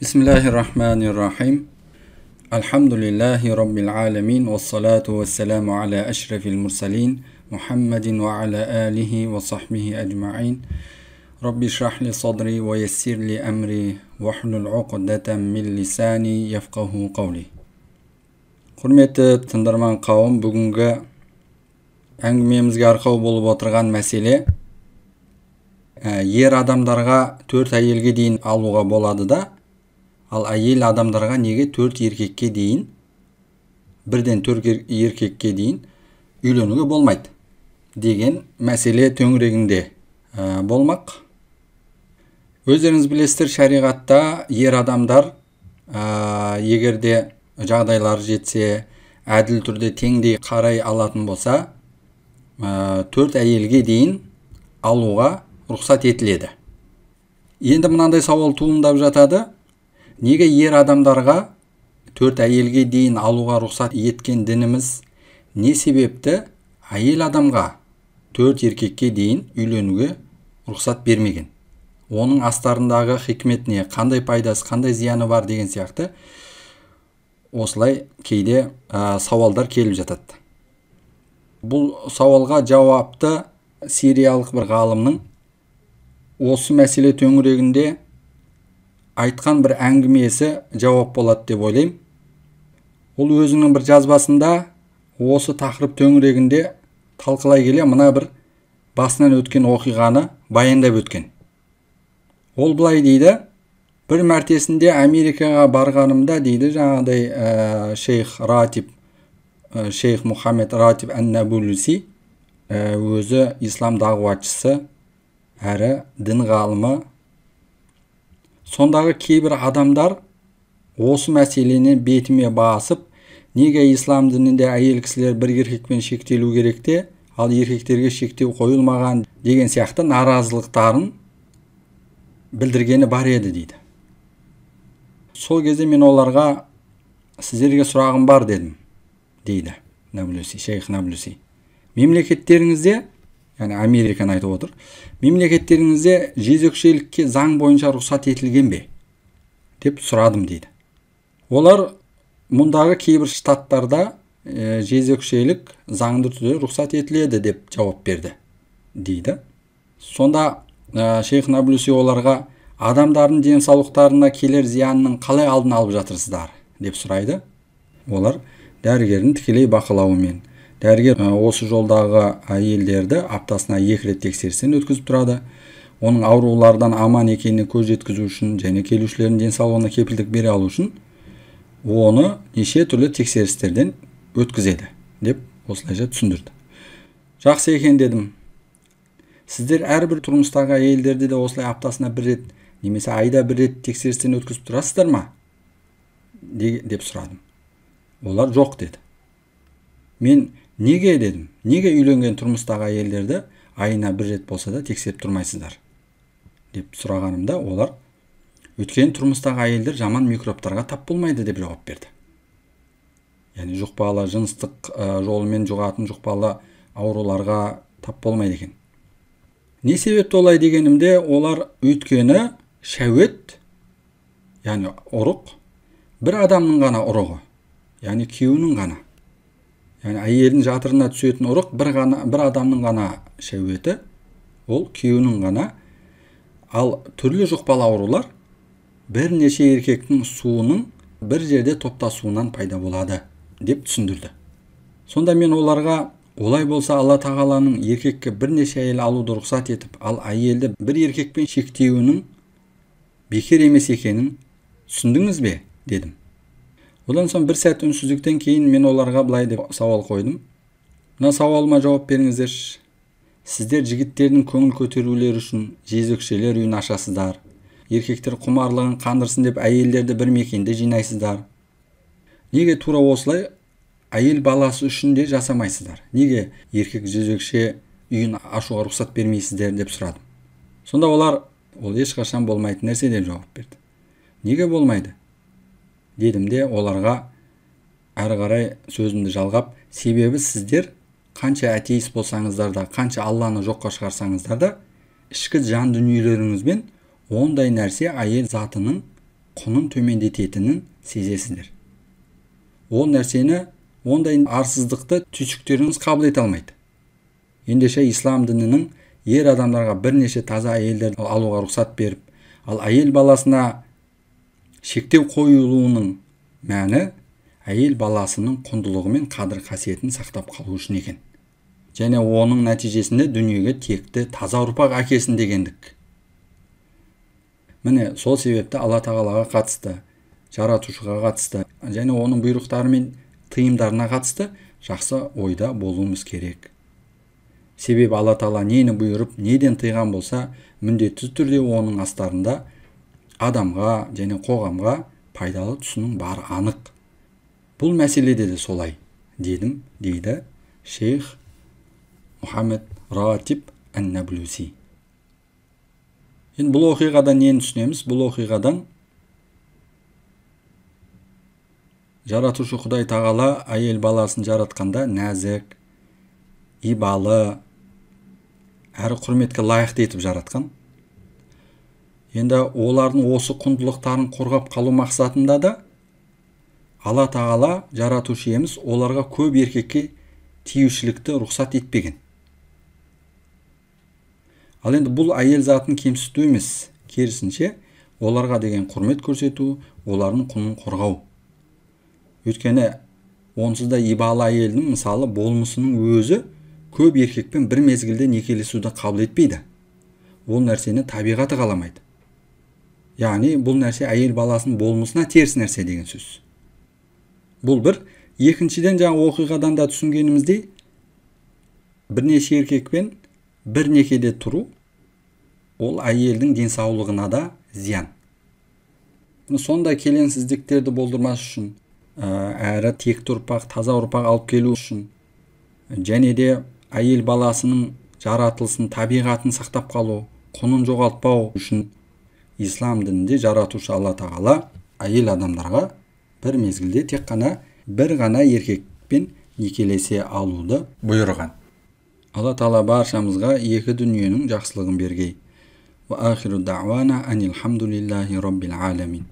Bismillahirrahmanirrahim. Elhamdülillahi Rabbil alemin. Ve salatu ve selamu ala eşrefil mursalin. Muhammedin ve ala alihi ve sahbihi ecma'in. Rabbi şrahli sadri ve yessirli emri. Ve hlul uqdeten min lisani yefqahu qavli. Hurmetli tındarman qavım, bugünkü әңгімемізге арқау болып отырған мәселе ер адамдарға 4 әйелге дейін алуға болады да, ал әйел адамдарға неге 4 еркекке дейін, бірден 4 еркекке дейін үйленуге болмайды деген мәселе төңірегінде болмақ. Өздеріңіз білесіздер, шариғатта ер адамдар егерде жағдайлары жетсе, әділ түрде теңдей қарай алатын болса, 4 әйелге дейін алуға рұқсат етіледі. Енді мынандай сауал туындап жатады: неге ер адамдарға 4 әйелге дейін алуға рұқсат еткен дініміз не себепті әйел адамға 4 еркекке дейін үйленуге рұқсат бермеген? Оның астарындағы хикмет не, қандай пайдасы, қандай зияны бар деген сияқты осылай кейде сауалдар келіп жатады. Бұл сауалға жауапты сириялық бір ғалымның осы мәселе төңірегінде айтқан бір әңгімесі жауап болады деп ойлаймын. Ол өзінің бір жазбасында осы тақырып төңірегінде талқылай келе мына бір басынан өткен оқиғаны баяндап өткен. Ол былай дейді: бір мәртесінде Америкаға барғанымда, дейді, жаңағыдай шейх Мұхаммед Ратиб ан-Набулси, өзі ислам дағуатшысы әрі дін ғалымы. Сондағы кейбір адамдар осы мәселені бетіме басып, неге ислам дінінде әйел кісілер бір еркекпен шектелу керекте, ал еркектерге шектеу қойылмаған деген сияқты наразылықтарын білдіргені бар еді, дейді. Сол кезде мен оларға: сіздерге сұрағым бар, дедім, дейді шейх Наблуси. Мемлекеттеріңізде, яғни Американы айтып отыр, мемлекеттеріңізде жезөкшелікке заң бойынша рұқсат етілген бе деп сұрадым, дейді. Олар мұндағы кейбір штаттарда жезөкшелік заңды түрде рұқсат етіледі деп жауап берді, дейді. Сонда шейх Наблуси оларға: адамдардың денсаулықтарына келер зиянның қалай алдын алып жатырсыздар деп сұрайды. Олар дәрігердің тікелей бақылауымен. Дәрігер осы жолдағы әйелдерді аптасына 2 рет тексерістен өткізіп тұрады. Оның аурулардан аман екеніне көз жеткізу үшін және келушілердің денсаулығына кепілдік бере алу үшін оны неше түрлі тексерістерден өткізеді деп осылайша түсіндірді. Жақсы екен, дедім. Сіздер әрбір тұрмыстағы әйелдерді де осылай аптасына 1 рет немесе айда 1 рет тексерістен өткізіп тұрасыздар ма деп сұрадым. Олар жоқ, деді. Мен неге, дедім, неге үйленген тұрмыстағы әйелдерді айына 1 рет болса да тексеріп тұрмайсыздар деп сұрағанымда, олар: өткен тұрмыстағы әйелдер жаман микробтарға тап болмайды деп жауап берді. Яғни жұқпалы, жыныстық жолымен жұғатын жұқпалы ауруларға тап болмайды екен. Не себепті олай дегенімде, олар өйткені шәует, яғни ұрық, бір адамның ғана ұрығы, яғни күйеуінің ғана. Яғни әйелдің жатырына түсетін ұрық бір адамның ғана шәуеті, ол күйеуінің ғана. Ал түрлі жұқпалы аурулар бірнеше еркектің суының бір жерде топтасуынан пайда болады деп түсіндірді. Сонда мен оларға: олай болса Алла тағаланың еркекке бірнеше әйел алуды рұқсат етіп, ал әйелді бір еркекпен шектеуінің бекер емес екенін түсіндіңіз бе, дедім. Одан соң бір сәт үнсіздіктен кейін мен оларға былай деп сауал қойдым: мына сауалыма жауап беріңіздерші. Сіздер жігіттердің көңіл көтерулері үшін жезөкшелер үйін ашасыздар, еркектер құмарлығын қандырсын деп әйелдерді бір мекенде жинайсыздар. Неге тура осылай әйел баласы үшін де жасамайсыздар? Неге еркек жезөкше үйін ашуға рұқсат бермейсіздер деп сұрадым. Сонда олар: ол ешқашан болмайтын нәрсе деп жауап берді. Неге болмайды дедім де оларға әрі қарай сөзімді жалғап: себебі сіздер қанша атеист болсаңыздар да, қанша Алланы жоққа шығарсаңыздар да, ішкі жан дүниелеріңізбен ондай нәрсе әйел затының құнын төмендететінін сезесіздер. Ол нәрсені, ондай арсыздықты түйсіктеріңіз қабыл ете алмайды. Ендеше ислам дінінің ер адамдарға бірнеше таза әйелдерді алуға рұқсат беріп, ал әйел баласына шектеу қойылуының мәні әйел баласының құндылығы мен қадір қасиетін сақтап қалу үшін екен. Және оның нәтижесінде дүниеге текті таза ұрпақ әкелсін дегендік. Міне сол себепті Алла тағалаға қатысты, жаратушыға қатысты және оның бұйрықтары мен тыйымдарына қатысты жақсы ойда болуымыз керек. Себебі Алла тағала нені бұйырып, неден тыйған болса, міндетті түрде оның астарында адамға және қоғамға пайдалы тұсының бары анық. Бұл мәселеде де солай дедім, дейді шейх Мұхаммед Ратиб ан-Наблуси. Енді бұл оқиғадан нені түсінеміз? Бұл оқиғадан жаратушы Құдай тағала әйел баласын жаратқанда нәзік, ибалы, әрі құрметке лайықты етіп жаратқан. Енді олардың осы құндылықтарын қорғап қалу мақсатында да Алла тағала жаратушы иеміз оларға көп еркекке тиюшілікті рұқсат етпеген. Ал енді бұл әйел затын кемсіту емес, керісінше оларға деген құрмет көрсету, олардың құнын қорғау. Өйткені онсыз да ибалы әйелдің мысалы болмысының өзі көп еркекпен бір мезгілде некелесуді қабыл етпейді. Ол нәрсені табиғаты қаламайды. Яғни бұл нәрсе әйел баласының болмысына теріс нәрсе деген сөз. Бұл бір. Екіншіден жаңа оқиғадан да түсінгеніміздей, бірнеше еркекпен бір некеде тұру, ол әйелдің денсаулығына да зиян. Сондай келеңсіздіктерді болдырмас үшін, әрі текті ұрпақ, таза ұрпақ алып келу үшін, және де әйел баласының жаратылысын, табиғатын сақтап қалу, құнын жоғалтпау үшін ислам дінінде жаратушы Алла тағала әйел адамдарға бір мезгілде тек қана бір ғана еркекпен некелесе алуды бұйырған. Алла тағала баршамызға екі дүниенің жақсылығын бергей. Ва ахиру дa'вана анил хамдулиллахи rabbil alamin.